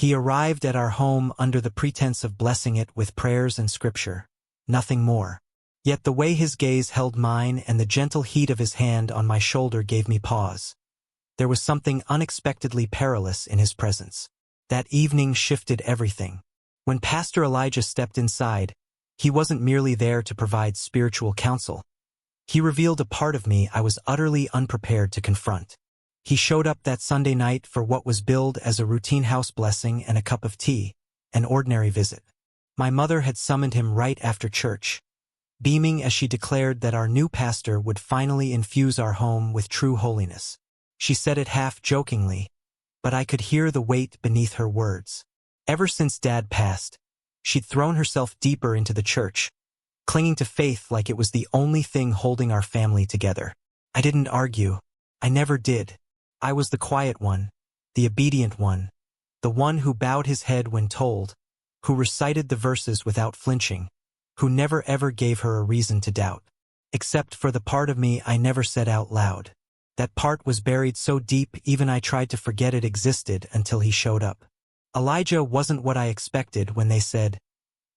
He arrived at our home under the pretense of blessing it with prayers and scripture. Nothing more. Yet the way his gaze held mine and the gentle heat of his hand on my shoulder gave me pause. There was something unexpectedly perilous in his presence. That evening shifted everything. When Pastor Elijah stepped inside, he wasn't merely there to provide spiritual counsel. He revealed a part of me I was utterly unprepared to confront. He showed up that Sunday night for what was billed as a routine house blessing and a cup of tea, an ordinary visit. My mother had summoned him right after church, beaming as she declared that our new pastor would finally infuse our home with true holiness. She said it half jokingly, but I could hear the weight beneath her words. Ever since Dad passed, she'd thrown herself deeper into the church, clinging to faith like it was the only thing holding our family together. I didn't argue. I never did. I was the quiet one, the obedient one, the one who bowed his head when told, who recited the verses without flinching, who never ever gave her a reason to doubt. Except for the part of me I never said out loud. That part was buried so deep even I tried to forget it existed until he showed up. Elijah wasn't what I expected when they said,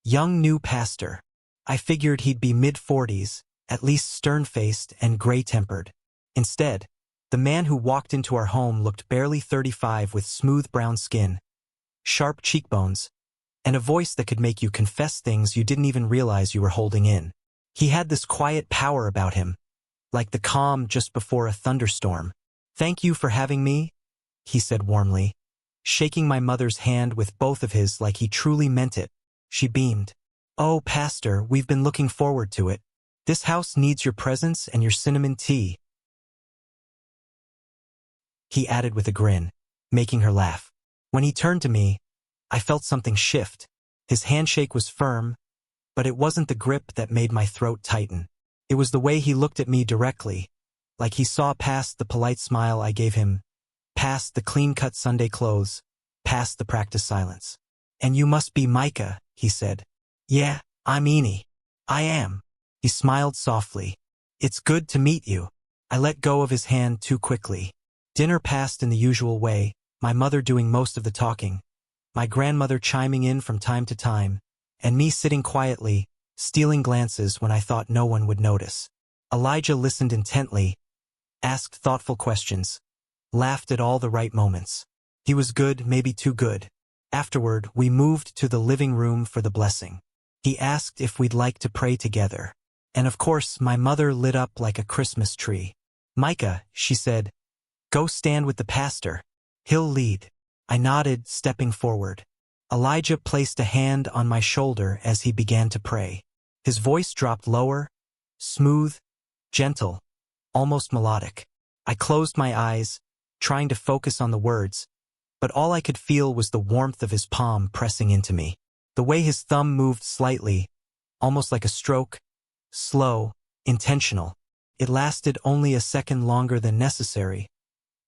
"Young new pastor." I figured he'd be mid-40s, at least stern-faced and gray-tempered. Instead, the man who walked into our home looked barely 35 with smooth brown skin, sharp cheekbones, and a voice that could make you confess things you didn't even realize you were holding in. He had this quiet power about him, like the calm just before a thunderstorm. "Thank you for having me," he said warmly, shaking my mother's hand with both of his like he truly meant it. She beamed. "Oh, Pastor, we've been looking forward to it. This house needs your presence and your cinnamon tea," he added with a grin, making her laugh. When he turned to me, I felt something shift. His handshake was firm, but it wasn't the grip that made my throat tighten. It was the way he looked at me directly, like he saw past the polite smile I gave him, past the clean-cut Sunday clothes, past the practiced silence. "And you must be Micah," he said. "Yeah, I'm Eni. I am." He smiled softly. "It's good to meet you." I let go of his hand too quickly. Dinner passed in the usual way, my mother doing most of the talking, my grandmother chiming in from time to time, and me sitting quietly, stealing glances when I thought no one would notice. Elijah listened intently, asked thoughtful questions, laughed at all the right moments. He was good, maybe too good. Afterward, we moved to the living room for the blessing. He asked if we'd like to pray together. And of course, my mother lit up like a Christmas tree. "Micah," she said, "go stand with the pastor. He'll lead." I nodded, stepping forward. Elijah placed a hand on my shoulder as he began to pray. His voice dropped lower, smooth, gentle, almost melodic. I closed my eyes, trying to focus on the words, but all I could feel was the warmth of his palm pressing into me. The way his thumb moved slightly, almost like a stroke, slow, intentional. It lasted only a second longer than necessary,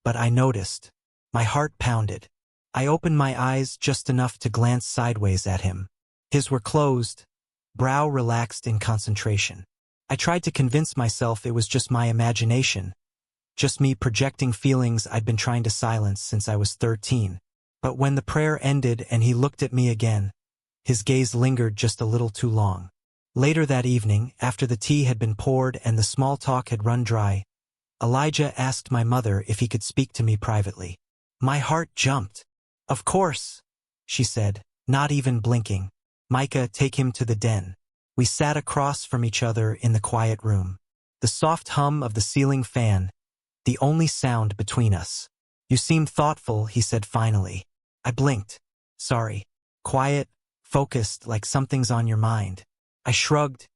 but I noticed. My heart pounded. I opened my eyes just enough to glance sideways at him. His were closed, brow relaxed in concentration. I tried to convince myself it was just my imagination, just me projecting feelings I'd been trying to silence since I was 13. But when the prayer ended and he looked at me again, his gaze lingered just a little too long. Later that evening, after the tea had been poured and the small talk had run dry, Elijah asked my mother if he could speak to me privately. My heart jumped. "Of course," she said, not even blinking. "Micah, take him to the den." We sat across from each other in the quiet room. The soft hum of the ceiling fan, the only sound between us. "You seem thoughtful," he said finally. I blinked. "Sorry." Quiet, focused, like something's on your mind. I shrugged,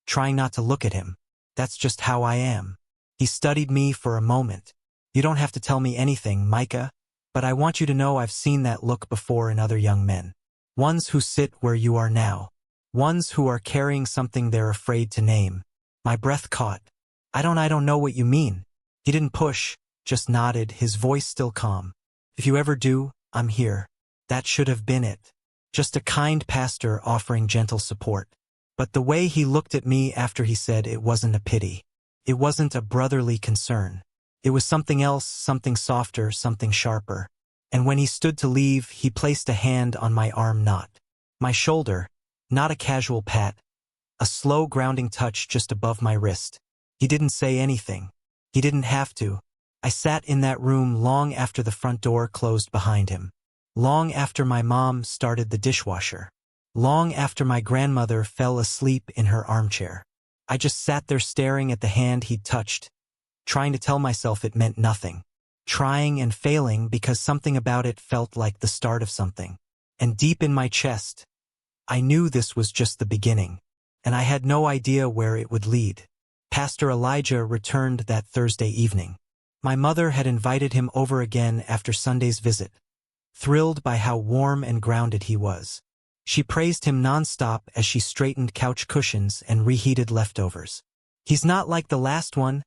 trying not to look at him. "That's just how I am." He studied me for a moment. "You don't have to tell me anything, Micah, but I want you to know I've seen that look before in other young men. Ones who sit where you are now. Ones who are carrying something they're afraid to name." My breath caught. I don't know what you mean." He didn't push, just nodded, his voice still calm. "If you ever do, I'm here." That should have been it. Just a kind pastor offering gentle support. But the way he looked at me after he said it wasn't a pity. It wasn't a brotherly concern. It was something else, something softer, something sharper. and when he stood to leave, he placed a hand on my arm, not my shoulder, not a casual pat, a slow grounding touch just above my wrist. He didn't say anything. He didn't have to. I sat in that room long after the front door closed behind him. Long after my mom started the dishwasher. Long after my grandmother fell asleep in her armchair. I just sat there staring at the hand he'd touched, trying to tell myself it meant nothing. Trying and failing because something about it felt like the start of something. And deep in my chest, I knew this was just the beginning, and I had no idea where it would lead. Pastor Elijah returned that Thursday evening. My mother had invited him over again after Sunday's visit, thrilled by how warm and grounded he was. She praised him nonstop as she straightened couch cushions and reheated leftovers. "He's not like the last one,"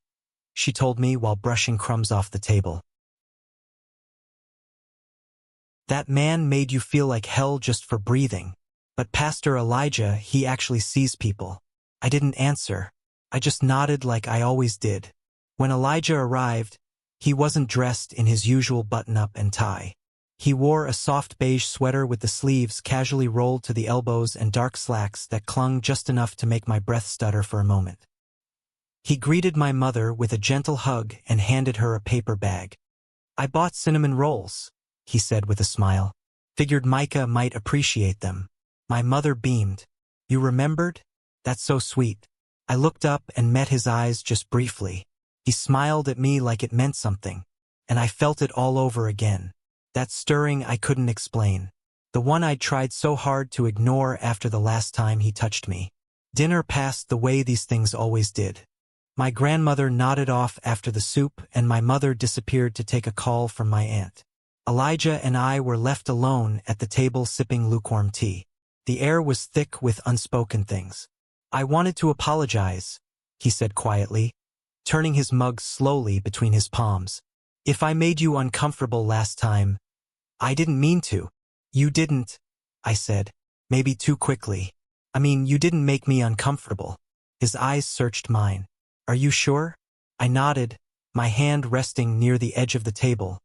she told me while brushing crumbs off the table. "That man made you feel like hell just for breathing. But Pastor Elijah, he actually sees people." I didn't answer. I just nodded like I always did. When Elijah arrived, he wasn't dressed in his usual button-up and tie. He wore a soft beige sweater with the sleeves casually rolled to the elbows and dark slacks that clung just enough to make my breath stutter for a moment. He greeted my mother with a gentle hug and handed her a paper bag. "I bought cinnamon rolls," he said with a smile. "Figured Micah might appreciate them." My mother beamed. "You remembered? That's so sweet." I looked up and met his eyes just briefly. He smiled at me like it meant something, and I felt it all over again. That stirring I couldn't explain. The one I'd tried so hard to ignore after the last time he touched me. Dinner passed the way these things always did. My grandmother nodded off after the soup, and my mother disappeared to take a call from my aunt. Elijah and I were left alone at the table sipping lukewarm tea. The air was thick with unspoken things. "I wanted to apologize," he said quietly, turning his mug slowly between his palms. "If I made you uncomfortable last time, I didn't mean to." "You didn't," I said, maybe too quickly. "I mean, you didn't make me uncomfortable." His eyes searched mine. "Are you sure?" I nodded, my hand resting near the edge of the table,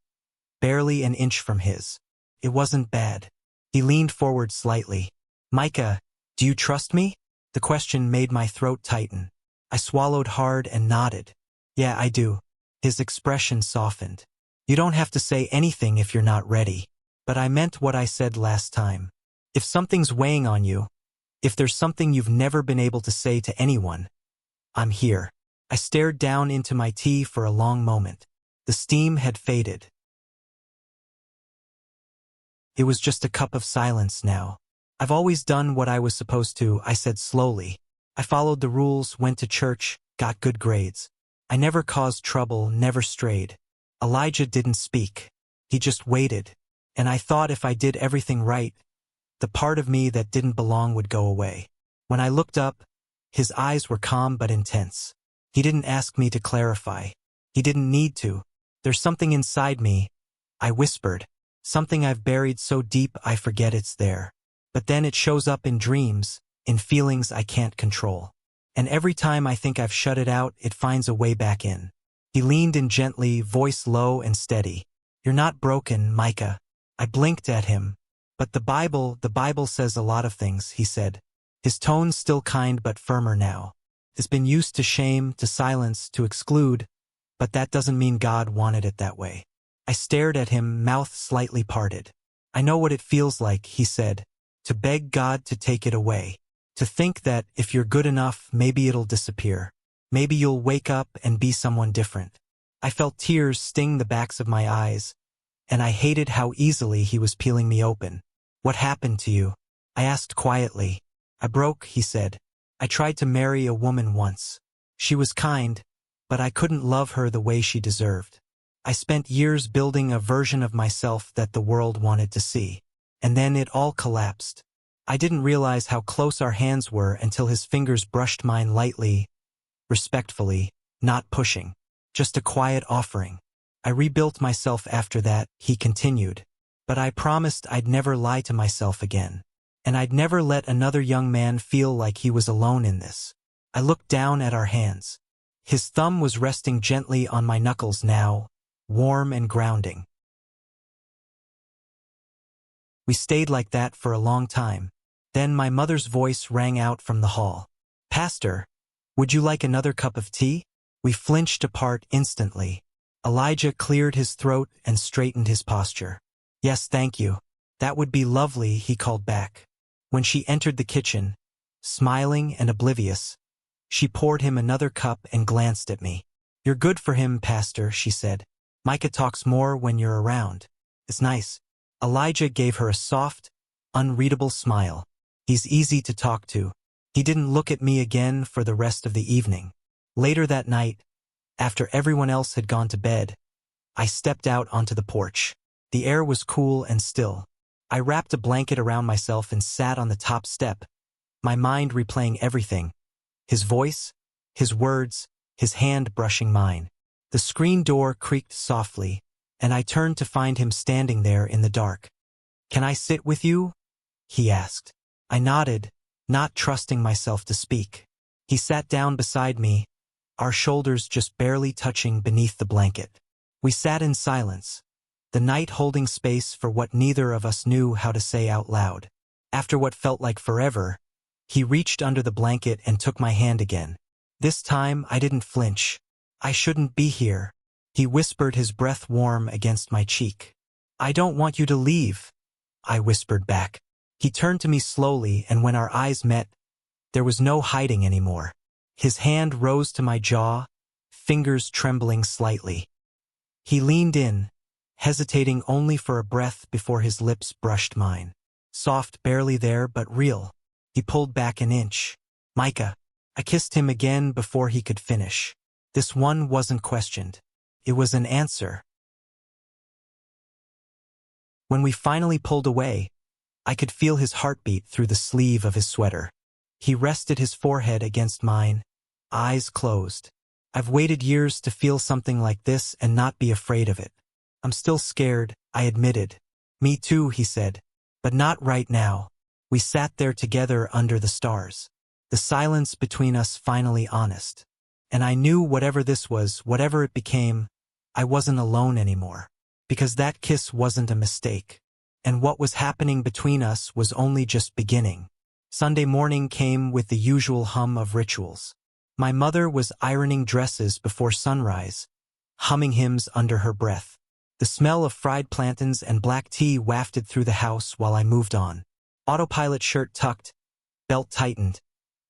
barely an inch from his. "It wasn't bad." He leaned forward slightly. "Micah, do you trust me?" The question made my throat tighten. I swallowed hard and nodded. "Yeah, I do." His expression softened. "You don't have to say anything if you're not ready." But I meant what I said last time. If something's weighing on you, if there's something you've never been able to say to anyone, I'm here. I stared down into my tea for a long moment. The steam had faded. It was just a cup of silence now. "I've always done what I was supposed to," I said slowly. "I followed the rules, went to church, got good grades. I never caused trouble, never strayed." Elijah didn't speak. He just waited. And I thought if I did everything right, the part of me that didn't belong would go away. When I looked up, his eyes were calm but intense. He didn't ask me to clarify. He didn't need to. "There's something inside me," I whispered. "Something I've buried so deep I forget it's there. But then it shows up in dreams, in feelings I can't control. And every time I think I've shut it out, it finds a way back in." He leaned in gently, voice low and steady. "You're not broken, Micah." I blinked at him. "But the Bible says a lot of things," he said. His tone still kind but firmer now. "It's been used to shame, to silence, to exclude, but that doesn't mean God wanted it that way." I stared at him, mouth slightly parted. "I know what it feels like," he said, "to beg God to take it away. To think that if you're good enough, maybe it'll disappear. Maybe you'll wake up and be someone different." I felt tears sting the backs of my eyes, and I hated how easily he was peeling me open. "What happened to you?" I asked quietly. "I broke," he said. "I tried to marry a woman once. She was kind, but I couldn't love her the way she deserved. I spent years building a version of myself that the world wanted to see. And then it all collapsed." I didn't realize how close our hands were until his fingers brushed mine lightly, respectfully, not pushing. Just a quiet offering. "I rebuilt myself after that," he continued. "But I promised I'd never lie to myself again. And I'd never let another young man feel like he was alone in this." I looked down at our hands. His thumb was resting gently on my knuckles now, warm and grounding. We stayed like that for a long time. Then my mother's voice rang out from the hall. "Pastor, would you like another cup of tea?" We flinched apart instantly. Elijah cleared his throat and straightened his posture. "Yes, thank you. That would be lovely," he called back. When she entered the kitchen, smiling and oblivious, she poured him another cup and glanced at me. "You're good for him, Pastor," she said. "Micah talks more when you're around. It's nice." Elijah gave her a soft, unreadable smile. "He's easy to talk to." He didn't look at me again for the rest of the evening. Later that night, after everyone else had gone to bed, I stepped out onto the porch. The air was cool and still. I wrapped a blanket around myself and sat on the top step, my mind replaying everything. His voice, his words, his hand brushing mine. The screen door creaked softly, and I turned to find him standing there in the dark. "Can I sit with you?" he asked. I nodded, not trusting myself to speak. He sat down beside me, our shoulders just barely touching beneath the blanket. We sat in silence, the night holding space for what neither of us knew how to say out loud. After what felt like forever, he reached under the blanket and took my hand again. This time I didn't flinch. "I shouldn't be here," he whispered, his breath warm against my cheek. "I don't want you to leave," I whispered back. He turned to me slowly, and when our eyes met, there was no hiding anymore. His hand rose to my jaw, fingers trembling slightly. He leaned in, hesitating only for a breath before his lips brushed mine. Soft, barely there, but real. He pulled back an inch. "Micah." I kissed him again before he could finish. This one wasn't questioned. It was an answer. When we finally pulled away, I could feel his heartbeat through the sleeve of his sweater. He rested his forehead against mine, eyes closed. "I've waited years to feel something like this and not be afraid of it. I'm still scared," I admitted. "Me too," he said. "But not right now." We sat there together under the stars. The silence between us finally honest. And I knew whatever this was, whatever it became, I wasn't alone anymore. Because that kiss wasn't a mistake. And what was happening between us was only just beginning. Sunday morning came with the usual hum of rituals. My mother was ironing dresses before sunrise, humming hymns under her breath. The smell of fried plantains and black tea wafted through the house while I moved on. Autopilot, shirt tucked, belt tightened,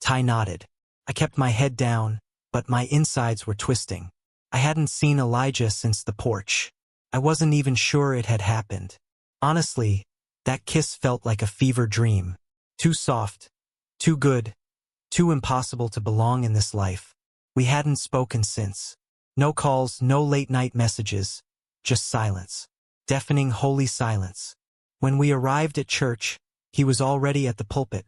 tie knotted. I kept my head down, but my insides were twisting. I hadn't seen Elijah since the porch. I wasn't even sure it had happened. Honestly, that kiss felt like a fever dream. Too soft, too good, too impossible to belong in this life. We hadn't spoken since. No calls, no late-night messages, just silence. Deafening, holy silence. When we arrived at church, he was already at the pulpit,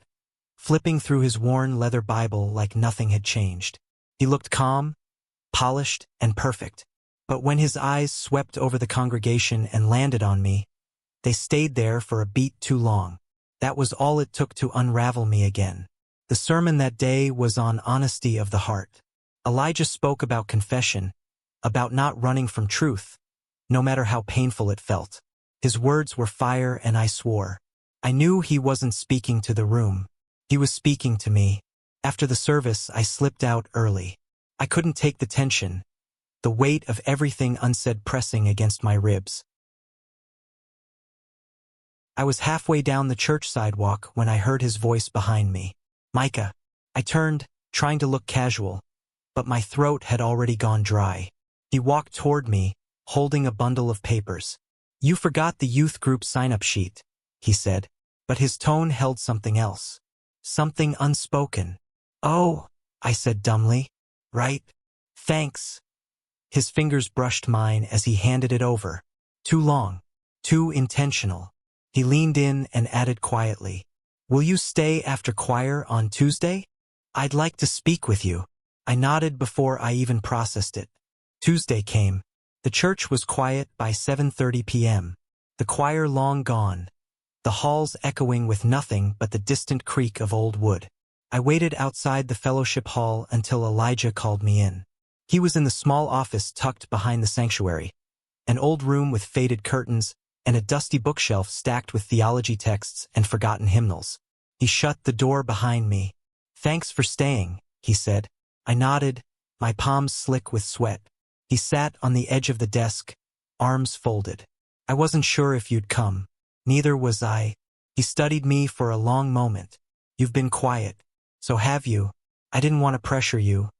flipping through his worn leather Bible like nothing had changed. He looked calm, polished, and perfect. But when his eyes swept over the congregation and landed on me, they stayed there for a beat too long. That was all it took to unravel me again. The sermon that day was on honesty of the heart. Elijah spoke about confession, about not running from truth, no matter how painful it felt. His words were fire, and I swore. I knew he wasn't speaking to the room. He was speaking to me. After the service, I slipped out early. I couldn't take the tension, the weight of everything unsaid pressing against my ribs. I was halfway down the church sidewalk when I heard his voice behind me. "Micah." I turned, trying to look casual, but my throat had already gone dry. He walked toward me, holding a bundle of papers. "You forgot the youth group sign-up sheet," he said, but his tone held something else. Something unspoken. "Oh," I said dumbly. "Right. Thanks." His fingers brushed mine as he handed it over. Too long. Too intentional. He leaned in and added quietly, "Will you stay after choir on Tuesday? I'd like to speak with you." I nodded before I even processed it. Tuesday came. The church was quiet by 7:30 p.m. The choir long gone, the halls echoing with nothing but the distant creak of old wood. I waited outside the fellowship hall until Elijah called me in. He was in the small office tucked behind the sanctuary, an old room with faded curtains, and a dusty bookshelf stacked with theology texts and forgotten hymnals. He shut the door behind me. "Thanks for staying," he said. I nodded, my palms slick with sweat. He sat on the edge of the desk, arms folded. "I wasn't sure if you'd come." "Neither was I." He studied me for a long moment. "You've been quiet. So have you. I didn't want to pressure you.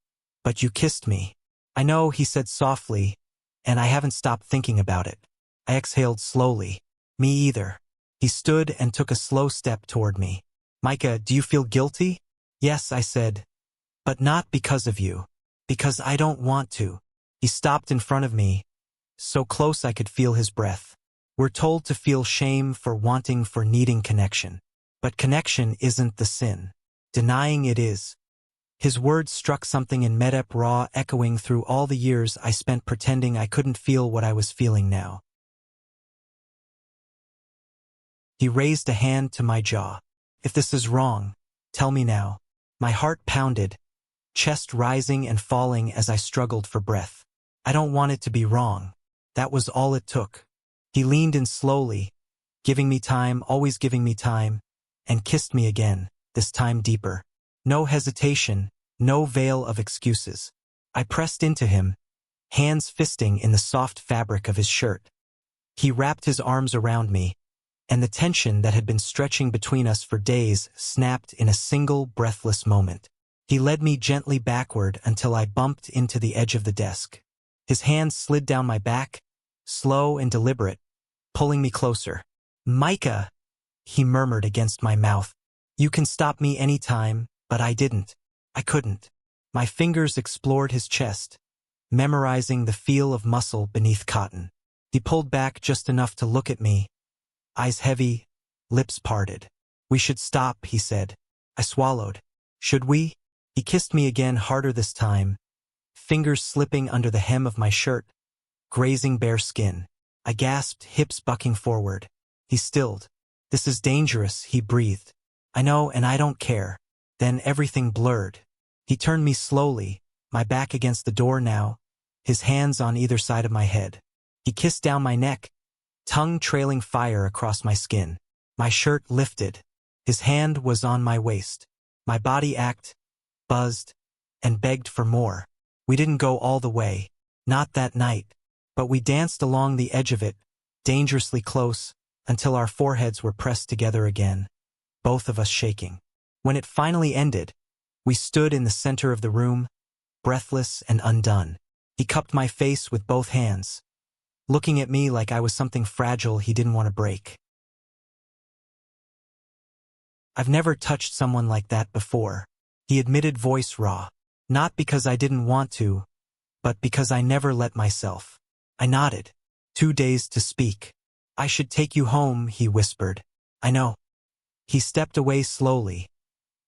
But you kissed me." "I know," he said softly, "and I haven't stopped thinking about it." I exhaled slowly. "Me either." He stood and took a slow step toward me. "Micah, do you feel guilty?" "Yes," I said. "But not because of you. Because I don't want to." He stopped in front of me, so close I could feel his breath. "We're told to feel shame for wanting, for needing connection. But connection isn't the sin. Denying it is." His words struck something in Medep raw, echoing through all the years I spent pretending I couldn't feel what I was feeling now. He raised a hand to my jaw. "If this is wrong, tell me now." My heart pounded, chest rising and falling as I struggled for breath. "I don't want it to be wrong." That was all it took. He leaned in slowly, giving me time, always giving me time, and kissed me again, this time deeper. No hesitation, no veil of excuses. I pressed into him, hands fisting in the soft fabric of his shirt. He wrapped his arms around me, and the tension that had been stretching between us for days snapped in a single breathless moment. He led me gently backward until I bumped into the edge of the desk. His hand slid down my back, slow and deliberate, pulling me closer. "Micah," he murmured against my mouth. "You can stop me anytime," but I didn't. I couldn't. My fingers explored his chest, memorizing the feel of muscle beneath cotton. He pulled back just enough to look at me, eyes heavy, lips parted. "We should stop," he said. I swallowed. "Should we?" He kissed me again, harder this time, fingers slipping under the hem of my shirt, grazing bare skin. I gasped, hips bucking forward. He stilled. "This is dangerous," he breathed. "I know, and I don't care." Then everything blurred. He turned me slowly, my back against the door now, his hands on either side of my head. He kissed down my neck, tongue trailing fire across my skin. My shirt lifted. His hand was on my waist. My body ached, buzzed, and begged for more. We didn't go all the way, not that night, but we danced along the edge of it, dangerously close, until our foreheads were pressed together again, both of us shaking. When it finally ended, we stood in the center of the room, breathless and undone. He cupped my face with both hands, looking at me like I was something fragile he didn't want to break. "I've never touched someone like that before," he admitted, voice raw. "Not because I didn't want to, but because I never let myself." I nodded. 2 days to speak. "I should take you home," he whispered. "I know." He stepped away slowly,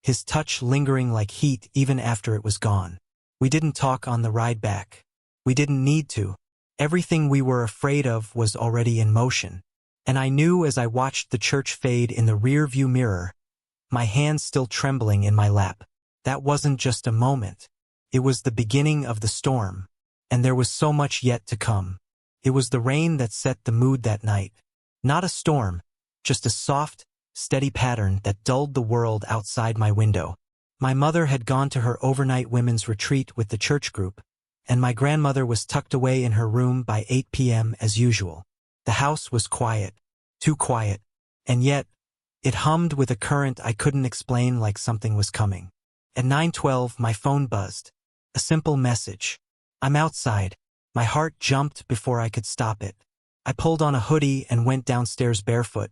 his touch lingering like heat even after it was gone. We didn't talk on the ride back. We didn't need to. Everything we were afraid of was already in motion. And I knew as I watched the church fade in the rear-view mirror, my hands still trembling in my lap. That wasn't just a moment. It was the beginning of the storm, and there was so much yet to come. It was the rain that set the mood that night. Not a storm, just a soft, steady pattern that dulled the world outside my window. My mother had gone to her overnight women's retreat with the church group, and my grandmother was tucked away in her room by 8 p.m. as usual. The house was quiet, too quiet, and yet it hummed with a current I couldn't explain, like something was coming. At 9:12, my phone buzzed. A simple message. "I'm outside." My heart jumped before I could stop it. I pulled on a hoodie and went downstairs barefoot,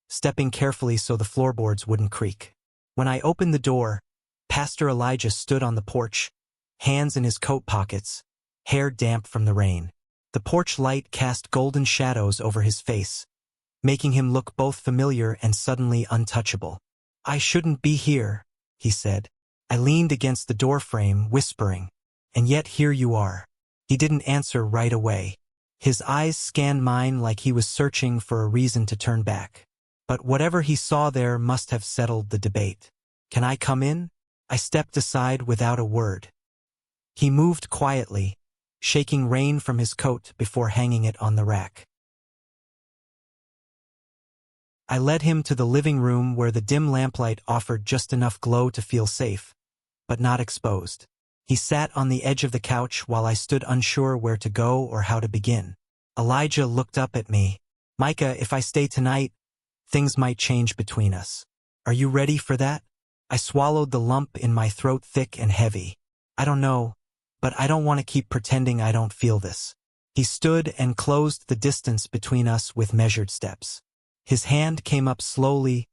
stepping carefully so the floorboards wouldn't creak. When I opened the door, Pastor Elijah stood on the porch, hands in his coat pockets, hair damp from the rain. The porch light cast golden shadows over his face, making him look both familiar and suddenly untouchable. "I shouldn't be here," he said. I leaned against the doorframe, whispering, "And yet here you are." He didn't answer right away. His eyes scanned mine like he was searching for a reason to turn back. But whatever he saw there must have settled the debate. "Can I come in?" I stepped aside without a word. He moved quietly, shaking rain from his coat before hanging it on the rack. I led him to the living room where the dim lamplight offered just enough glow to feel safe, but not exposed. He sat on the edge of the couch while I stood unsure where to go or how to begin. Elijah looked up at me. "Micah, if I stay tonight, things might change between us. Are you ready for that?" I swallowed the lump in my throat thick and heavy. "I don't know, but I don't want to keep pretending I don't feel this." He stood and closed the distance between us with measured steps. His hand came up slowly,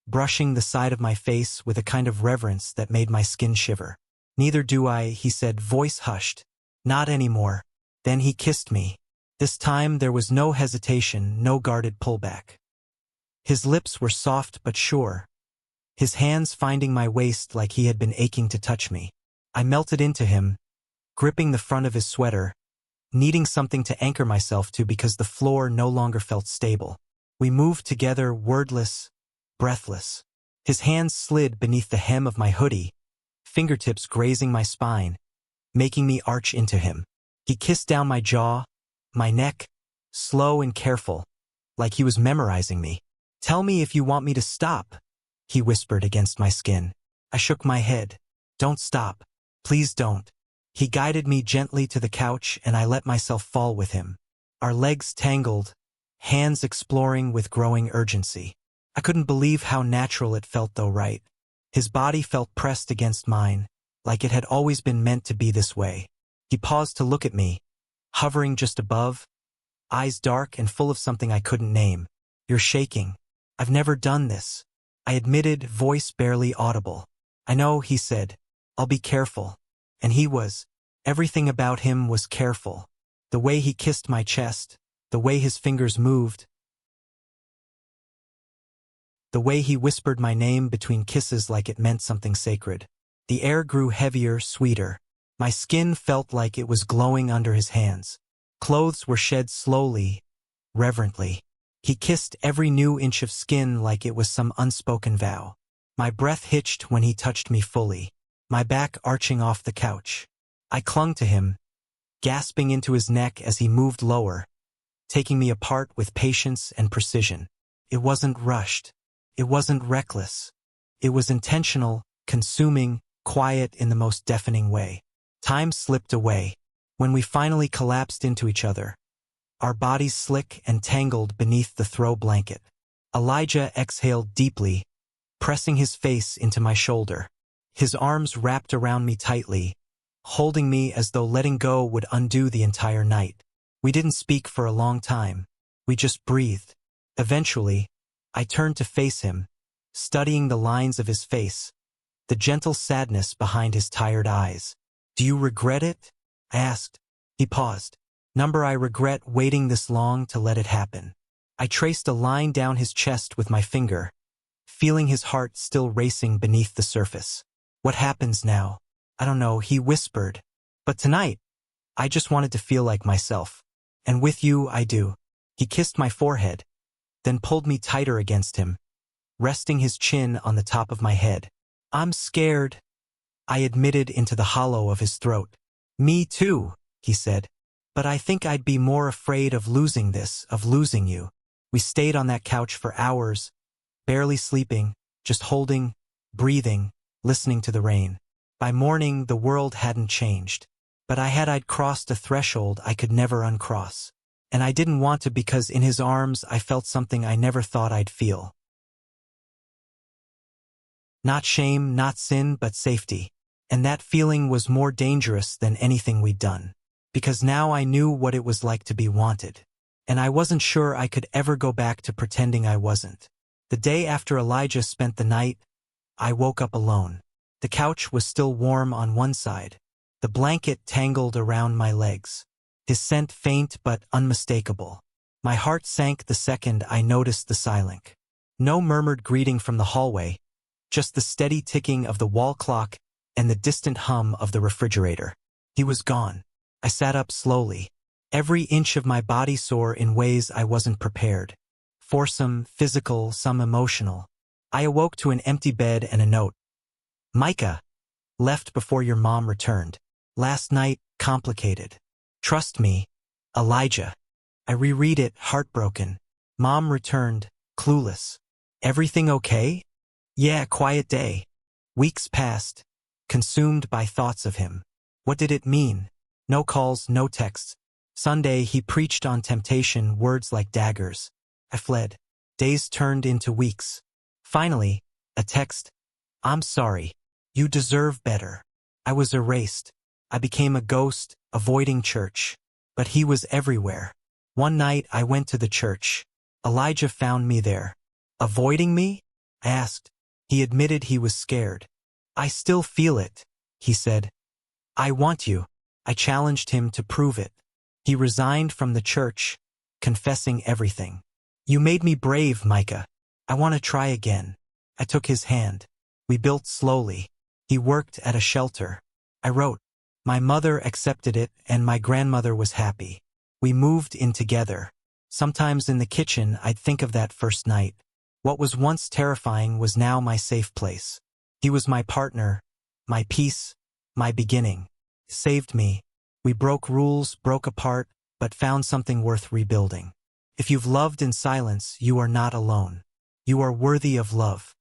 brushing the side of my face with a kind of reverence that made my skin shiver. "Neither do I," he said, voice hushed. "Not anymore." Then he kissed me. This time there was no hesitation, no guarded pullback. His lips were soft but sure, his hands finding my waist like he had been aching to touch me. I melted into him, gripping the front of his sweater, needing something to anchor myself to because the floor no longer felt stable. We moved together, wordless, breathless. His hands slid beneath the hem of my hoodie, fingertips grazing my spine, making me arch into him. He kissed down my jaw, my neck, slow and careful, like he was memorizing me. "Tell me if you want me to stop," he whispered against my skin. I shook my head. "Don't stop. Please don't." He guided me gently to the couch and I let myself fall with him. Our legs tangled, hands exploring with growing urgency. I couldn't believe how natural it felt though, right? His body felt pressed against mine, like it had always been meant to be this way. He paused to look at me, hovering just above, eyes dark and full of something I couldn't name. "You're shaking." "I've never done this," I admitted, voice barely audible. "I know," he said. "I'll be careful." And he was. Everything about him was careful. The way he kissed my chest, the way his fingers moved, the way he whispered my name between kisses like it meant something sacred. The air grew heavier, sweeter. My skin felt like it was glowing under his hands. Clothes were shed slowly, reverently. He kissed every new inch of skin like it was some unspoken vow. My breath hitched when he touched me fully, my back arching off the couch. I clung to him, gasping into his neck as he moved lower, taking me apart with patience and precision. It wasn't rushed. It wasn't reckless. It was intentional, consuming, quiet in the most deafening way. Time slipped away. When we finally collapsed into each other, our bodies slick and tangled beneath the throw blanket. Elijah exhaled deeply, pressing his face into my shoulder. His arms wrapped around me tightly, holding me as though letting go would undo the entire night. We didn't speak for a long time. We just breathed. Eventually, I turned to face him, studying the lines of his face, the gentle sadness behind his tired eyes. "Do you regret it?" I asked. He paused. I regret waiting this long to let it happen." I traced a line down his chest with my finger, feeling his heart still racing beneath the surface. "What happens now?" "I don't know," he whispered. "But tonight, I just wanted to feel like myself. And with you, I do." He kissed my forehead, then pulled me tighter against him, resting his chin on the top of my head. "I'm scared," I admitted into the hollow of his throat. "Me too," he said. "But I think I'd be more afraid of losing this, of losing you." We stayed on that couch for hours, barely sleeping, just holding, breathing, listening to the rain. By morning, the world hadn't changed. But I'd crossed a threshold I could never uncross. And I didn't want to because in his arms I felt something I never thought I'd feel. Not shame, not sin, but safety. And that feeling was more dangerous than anything we'd done. Because now I knew what it was like to be wanted. And I wasn't sure I could ever go back to pretending I wasn't. The day after Elijah spent the night, I woke up alone. The couch was still warm on one side, the blanket tangled around my legs, his scent faint but unmistakable. My heart sank the second I noticed the silence. No murmured greeting from the hallway, just the steady ticking of the wall clock and the distant hum of the refrigerator. He was gone. I sat up slowly, every inch of my body sore in ways I wasn't prepared. For some physical, some emotional. I awoke to an empty bed and a note. "Micah, left before your mom returned. Last night, complicated. Trust me, Elijah." I reread it, heartbroken. Mom returned, clueless. Everything okay? Yeah, quiet day. Weeks passed, consumed by thoughts of him. What did it mean? No calls, no texts. Sunday, he preached on temptation, words like daggers. I fled. Days turned into weeks. Finally, a text. I'm sorry. You deserve better. I was erased. I became a ghost, avoiding church. But he was everywhere. One night, I went to the church. Elijah found me there. Avoiding me? I asked. He admitted he was scared. I still feel it, he said. I want you. I challenged him to prove it. He resigned from the church, confessing everything. You made me brave, Micah. I want to try again. I took his hand. We built slowly. He worked at a shelter. I wrote. My mother accepted it and my grandmother was happy. We moved in together. Sometimes in the kitchen I'd think of that first night. What was once terrifying was now my safe place. He was my partner, my peace, my beginning. Saved me. We broke rules, broke apart, but found something worth rebuilding. If you've loved in silence, you are not alone. You are worthy of love.